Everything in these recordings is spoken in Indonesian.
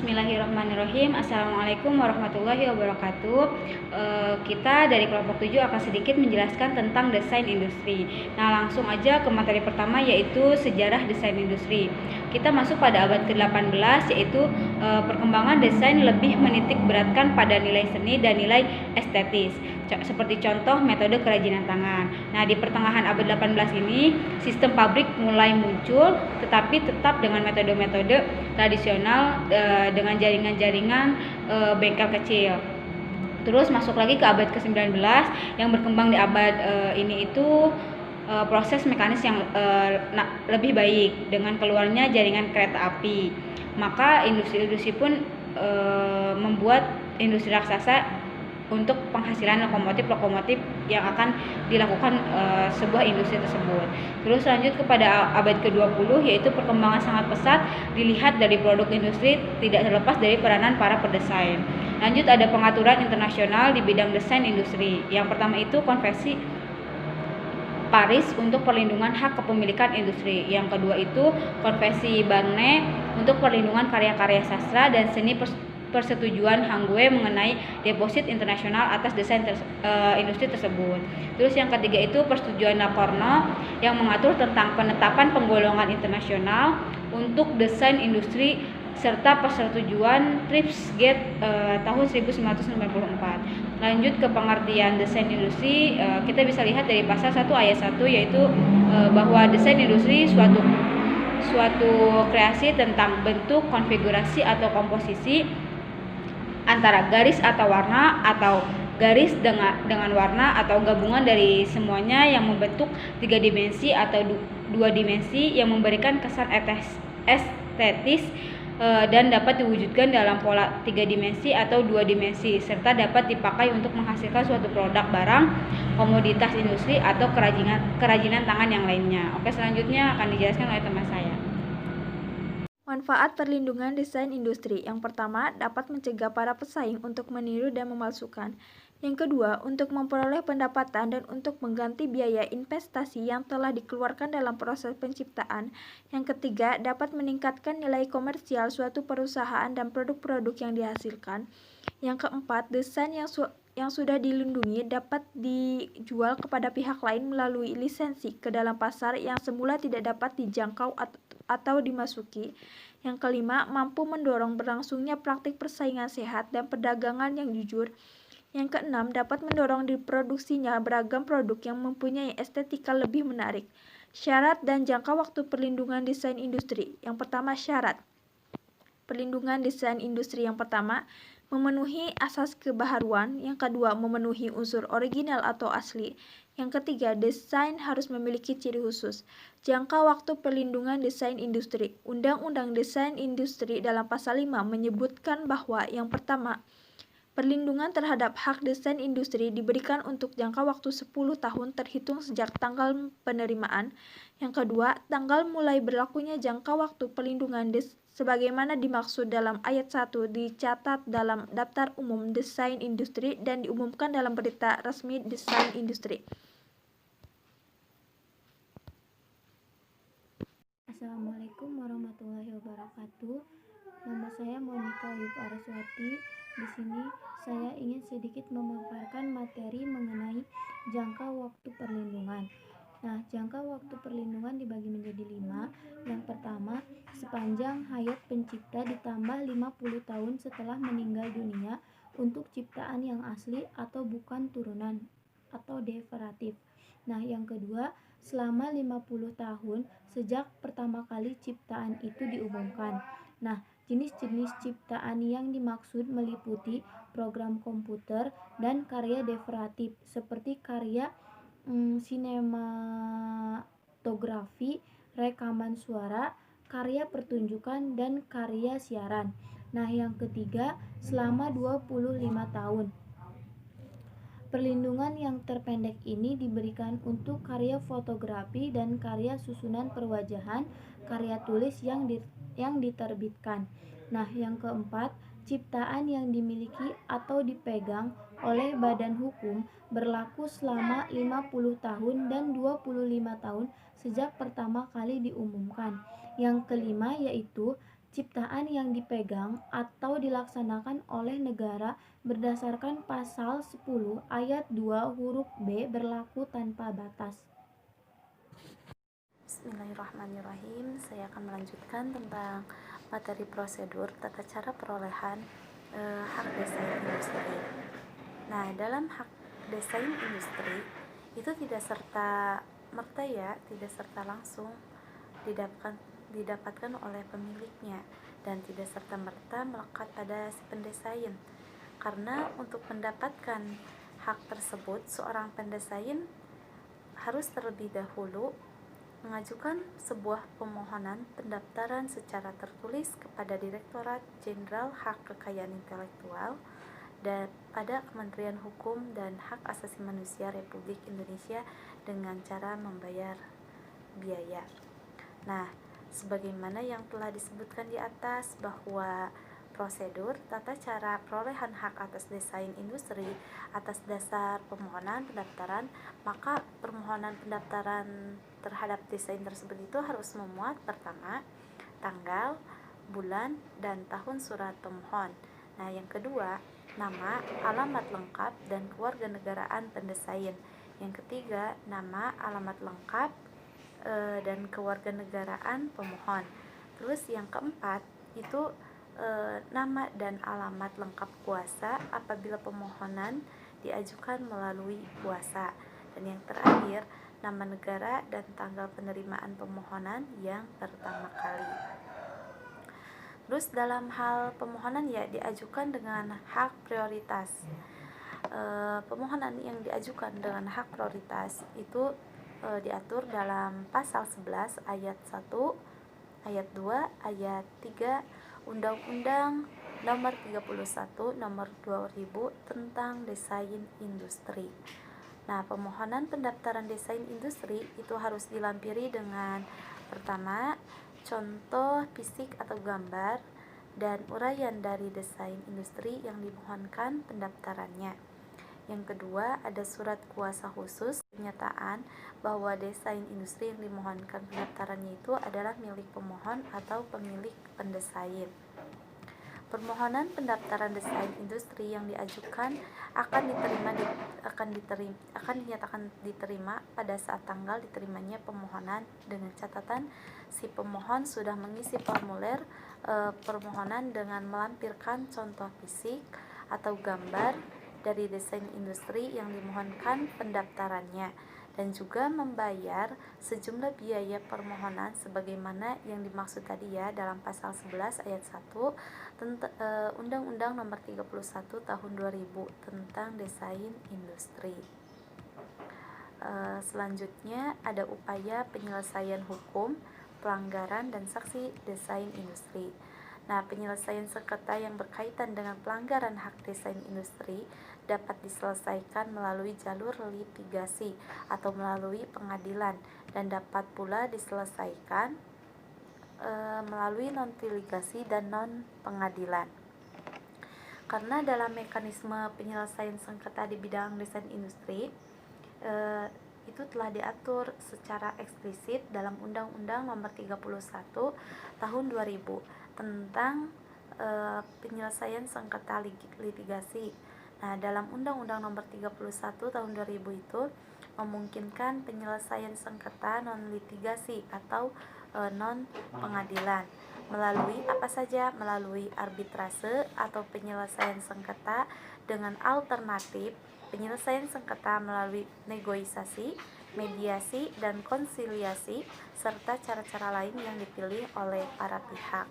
Bismillahirrahmanirrahim. Assalamualaikum warahmatullahi wabarakatuh. Kita dari kelompok 7 akan sedikit menjelaskan tentang desain industri. Nah, langsung aja ke materi pertama, yaitu sejarah desain industri. Kita masuk pada abad ke-18, yaitu perkembangan desain lebih menitik beratkan pada nilai seni dan nilai estetis, seperti contoh metode kerajinan tangan. Nah, di pertengahan abad 18 ini sistem pabrik mulai muncul, tetapi tetap dengan metode-metode tradisional dengan jaringan-jaringan bengkel kecil. Terus masuk lagi ke abad ke-19, yang berkembang di abad ini itu proses mekanis yang lebih baik dengan keluarnya jaringan kereta api. Maka industri-industri pun membuat industri raksasa untuk penghasilan lokomotif-lokomotif yang akan dilakukan sebuah industri tersebut. Terus lanjut kepada abad ke-20, yaitu perkembangan sangat pesat dilihat dari produk industri tidak terlepas dari peranan para pendesain. Lanjut ada pengaturan internasional di bidang desain industri. Yang pertama itu Konvensi Paris untuk perlindungan hak kepemilikan industri. Yang kedua itu Konvensi Berne untuk perlindungan karya-karya sastra dan seni, persetujuan Hangzhou mengenai deposit internasional atas desain industri tersebut. Terus yang ketiga itu persetujuan Locarno yang mengatur tentang penetapan penggolongan internasional untuk desain industri serta persetujuan TRIPS-GATT tahun 1994. Lanjut ke pengertian desain industri, kita bisa lihat dari pasal 1 ayat 1, yaitu bahwa desain industri suatu kreasi tentang bentuk, konfigurasi atau komposisi antara garis atau warna, atau garis dengan warna, atau gabungan dari semuanya yang membentuk 3 dimensi atau 2 dimensi yang memberikan kesan estetis dan dapat diwujudkan dalam pola 3 dimensi atau 2 dimensi, serta dapat dipakai untuk menghasilkan suatu produk, barang, komoditas industri, atau kerajinan tangan yang lainnya. Oke, selanjutnya akan dijelaskan oleh teman saya. Manfaat perlindungan desain industri. Yang pertama, dapat mencegah para pesaing untuk meniru dan memalsukan. Yang kedua, untuk memperoleh pendapatan dan untuk mengganti biaya investasi yang telah dikeluarkan dalam proses penciptaan. Yang ketiga, dapat meningkatkan nilai komersial suatu perusahaan dan produk-produk yang dihasilkan. Yang keempat, desain yang sudah dilindungi dapat dijual kepada pihak lain melalui lisensi ke dalam pasar yang semula tidak dapat dijangkau atau dimasuki. Yang kelima, mampu mendorong berlangsungnya praktik persaingan sehat dan perdagangan yang jujur. Yang keenam, dapat mendorong diproduksinya beragam produk yang mempunyai estetika lebih menarik. Syarat dan jangka waktu perlindungan desain industri. Yang pertama, syarat perlindungan desain industri. Yang pertama, memenuhi asas kebaharuan. Yang kedua, memenuhi unsur original atau asli. Yang ketiga, desain harus memiliki ciri khusus. Jangka waktu perlindungan desain industri. Undang-Undang Desain Industri dalam pasal 5 menyebutkan bahwa yang pertama, perlindungan terhadap hak desain industri diberikan untuk jangka waktu 10 tahun terhitung sejak tanggal penerimaan. Yang kedua, tanggal mulai berlakunya jangka waktu perlindungan sebagaimana dimaksud dalam ayat 1 dicatat dalam Daftar Umum Desain Industri dan diumumkan dalam Berita Resmi Desain Industri. Assalamualaikum warahmatullahi wabarakatuh. Nama saya Monika Yub Araswati. Di sini saya ingin sedikit memaparkan materi mengenai jangka waktu perlindungan. Nah, jangka waktu perlindungan dibagi menjadi 5. Yang pertama, sepanjang hayat pencipta ditambah 50 tahun setelah meninggal dunia untuk ciptaan yang asli atau bukan turunan atau derivatif. Nah, yang kedua, selama 50 tahun sejak pertama kali ciptaan itu diumumkan. Nah, jenis-jenis ciptaan yang dimaksud meliputi program komputer dan karya derivatif seperti karya sinematografi, rekaman suara, karya pertunjukan, dan karya siaran. Nah, yang ketiga, selama 25 tahun. Perlindungan yang terpendek ini diberikan untuk karya fotografi dan karya susunan perwajahan, karya tulis yang diterbitkan. Nah, yang keempat, ciptaan yang dimiliki atau dipegang oleh badan hukum berlaku selama 50 tahun dan 25 tahun sejak pertama kali diumumkan. Yang kelima yaitu ciptaan yang dipegang atau dilaksanakan oleh negara berdasarkan pasal 10 ayat 2 huruf B berlaku tanpa batas. Bismillahirrahmanirrahim. Saya akan melanjutkan tentang materi prosedur tata cara perolehan hak desain industri. Nah, dalam hak desain industri itu tidak serta merta tidak serta langsung didapatkan oleh pemiliknya dan tidak serta merta melekat pada si pendesain. Karena untuk mendapatkan hak tersebut, seorang pendesain harus terlebih dahulu mengajukan sebuah permohonan pendaftaran secara tertulis kepada Direktorat Jenderal Hak Kekayaan Intelektual dan pada Kementerian Hukum dan Hak Asasi Manusia Republik Indonesia dengan cara membayar biaya. Nah, sebagaimana yang telah disebutkan di atas bahwa prosedur tata cara perolehan hak atas desain industri atas dasar permohonan pendaftaran, maka permohonan pendaftaran terhadap desain tersebut itu harus memuat pertama tanggal, bulan, dan tahun surat pemohon. Nah, yang kedua, nama, alamat lengkap, dan kewarganegaraan pendesain. Yang ketiga, nama, alamat lengkap, dan kewarganegaraan pemohon. Terus yang keempat itu nama dan alamat lengkap kuasa apabila permohonan diajukan melalui kuasa. Dan yang terakhir, nama negara dan tanggal penerimaan permohonan yang pertama kali. Terus dalam hal permohonan diajukan dengan hak prioritas. Permohonan yang diajukan dengan hak prioritas itu diatur dalam pasal 11 ayat 1, ayat 2, ayat 3 Undang-Undang Nomor 31 Nomor 2000 tentang Desain Industri. Nah, permohonan pendaftaran desain industri itu harus dilampiri dengan pertama, contoh fisik atau gambar dan uraian dari desain industri yang dimohonkan pendaftarannya. Yang kedua, ada surat kuasa khusus pernyataan bahwa desain industri yang dimohonkan pendaftarannya itu adalah milik pemohon atau pemilik pendesain. Permohonan pendaftaran desain industri yang diajukan akan dinyatakan diterima pada saat tanggal diterimanya permohonan dengan catatan si pemohon sudah mengisi formulir permohonan dengan melampirkan contoh fisik atau gambar dari desain industri yang dimohonkan pendaftarannya dan juga membayar sejumlah biaya permohonan sebagaimana yang dimaksud tadi dalam pasal 11 ayat 1 Undang-Undang Nomor 31 Tahun 2000 tentang Desain Industri. Selanjutnya ada upaya penyelesaian hukum, pelanggaran dan saksi desain industri. Nah, penyelesaian sengketa yang berkaitan dengan pelanggaran hak desain industri dapat diselesaikan melalui jalur litigasi atau melalui pengadilan dan dapat pula diselesaikan melalui non-litigasi dan non-pengadilan. Karena dalam mekanisme penyelesaian sengketa di bidang desain industri itu telah diatur secara eksplisit dalam Undang-Undang Nomor 31 Tahun 2000 tentang penyelesaian sengketa litigasi. Nah, dalam Undang-Undang Nomor 31 Tahun 2000 itu memungkinkan penyelesaian sengketa non-litigasi atau non-pengadilan melalui apa saja? Melalui arbitrase atau penyelesaian sengketa dengan alternatif penyelesaian sengketa melalui negosiasi, mediasi, dan konsiliasi serta cara-cara lain yang dipilih oleh para pihak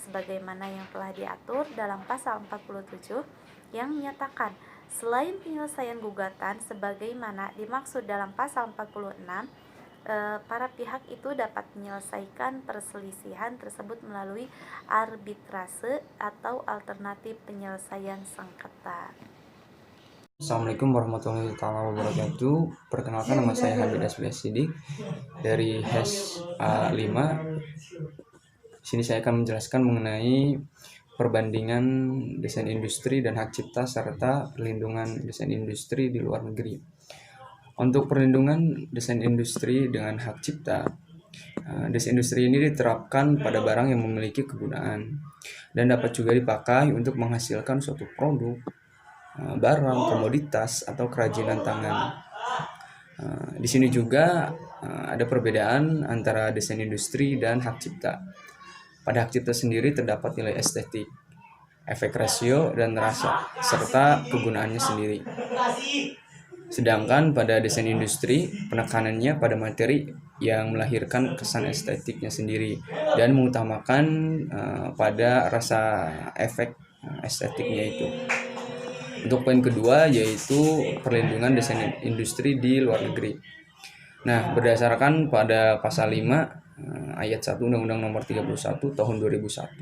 sebagaimana yang telah diatur dalam pasal 47 yang menyatakan selain penyelesaian gugatan sebagaimana dimaksud dalam pasal 46, para pihak itu dapat menyelesaikan perselisihan tersebut melalui arbitrase atau alternatif penyelesaian sengketa. Assalamualaikum warahmatullahi wabarakatuh. Perkenalkan, nama saya Habib Asbias Sidik dari HES A5. Di sini saya akan menjelaskan mengenai perbandingan desain industri dan hak cipta serta perlindungan desain industri di luar negeri. Untuk perlindungan desain industri dengan hak cipta, Desain industri ini diterapkan pada barang yang memiliki kegunaan dan dapat juga dipakai untuk menghasilkan suatu produk, barang, komoditas, atau kerajinan tangan. Di sini juga ada perbedaan antara desain industri dan hak cipta. Pada hak cipta sendiri terdapat nilai estetik, efek rasio, dan rasa, serta kegunaannya sendiri. Sedangkan pada desain industri, penekanannya pada materi yang melahirkan kesan estetiknya sendiri dan mengutamakan pada rasa efek estetiknya itu. Untuk poin kedua yaitu perlindungan desain industri di luar negeri. Nah, berdasarkan pada pasal 5 ayat 1 Undang-Undang Nomor 31 Tahun 2001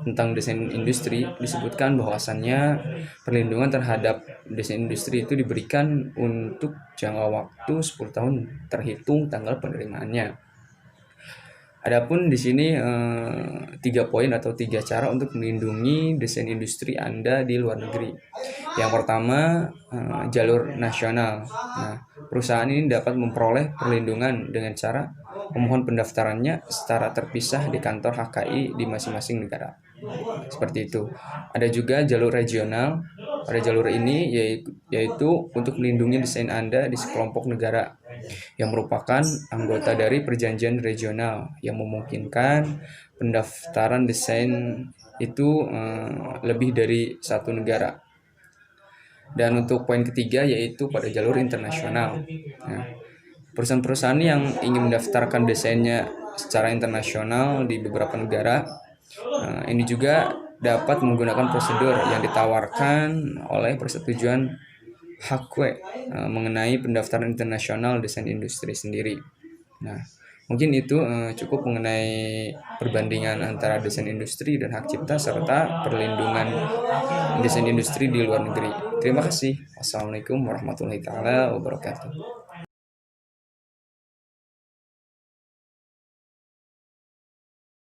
tentang desain industri disebutkan bahwasannya perlindungan terhadap desain industri itu diberikan untuk jangka waktu 10 tahun terhitung tanggal penerimaannya. Adapun di sini 3 poin atau 3 cara untuk melindungi desain industri Anda di luar negeri. Yang pertama, jalur nasional. Nah, perusahaan ini dapat memperoleh perlindungan dengan cara memohon pendaftarannya secara terpisah di kantor HKI di masing-masing negara. Seperti itu. Ada juga jalur regional. Pada jalur ini yaitu untuk melindungi desain Anda di sekelompok negara yang merupakan anggota dari perjanjian regional yang memungkinkan pendaftaran desain itu lebih dari satu negara. Dan untuk poin ketiga yaitu pada jalur internasional. Nah, perusahaan-perusahaan yang ingin mendaftarkan desainnya secara internasional di beberapa negara, ini juga dapat menggunakan prosedur yang ditawarkan oleh persetujuan HAKWE mengenai pendaftaran internasional desain industri sendiri. Nah, mungkin itu cukup mengenai perbandingan antara desain industri dan hak cipta serta perlindungan desain industri di luar negeri. Terima kasih. Wassalamualaikum warahmatullahi wabarakatuh.